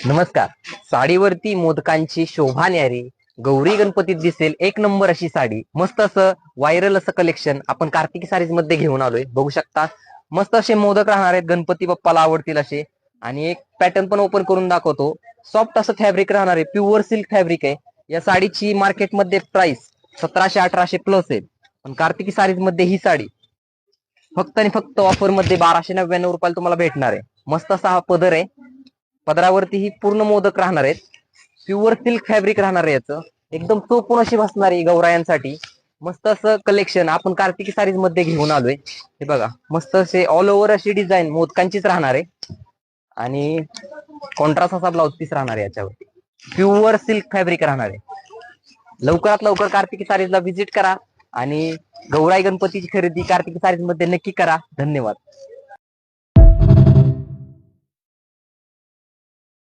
नमस्कार. साडीवरती मोदकांची शोभा न्यारी गौरी गणपतीत दिसेल एक नंबर अशी साडी, मस्त असं व्हायरल असं कलेक्शन आपण कार्तिकी साडीज मध्ये घेऊन आलोय. बघू शकता मस्त असे मोदक राहणार आहेत, गणपती बाप्पाला आवडतील असे. आणि एक पॅटर्न पण ओपन करून दाखवतो. सॉफ्ट असं फॅब्रिक राहणार आहे, प्युअर सिल्क फॅब्रिक आहे. या साडीची मार्केटमध्ये प्राइस 1700-1800 प्लस आहे, पण कार्तिकी साडीज मध्ये ही साडी फक्त आणि फक्त ऑफर मध्ये 1299 रुपयाला तुम्हाला भेटणार आहे. मस्त असा हा पदर आहे, पदरावरती ही पूर्ण मोदक राहणार आहेत. प्युअर सिल्क फॅब्रिक राहणार आहे याचं, एकदम चोपून अशी भासणार आहे गौरायांसाठी. मस्त असं कलेक्शन आपण कार्तिकी साडीज मध्ये घेऊन आलोय. हे बघा, मस्त असे ऑल ओव्हर अशी डिझाईन मोदकांचीच राहणार आहे. आणि कॉन्ट्रास्ट असा ब्लाउज पीस राहणार आहे याच्यावरती. प्युअर सिल्क फॅब्रिक राहणार आहे. लवकरात लवकर कार्तिकी साडीजला व्हिजिट करा आणि गौराई गणपतीची खरेदी कार्तिकी साडीज मध्ये नक्की करा. धन्यवाद.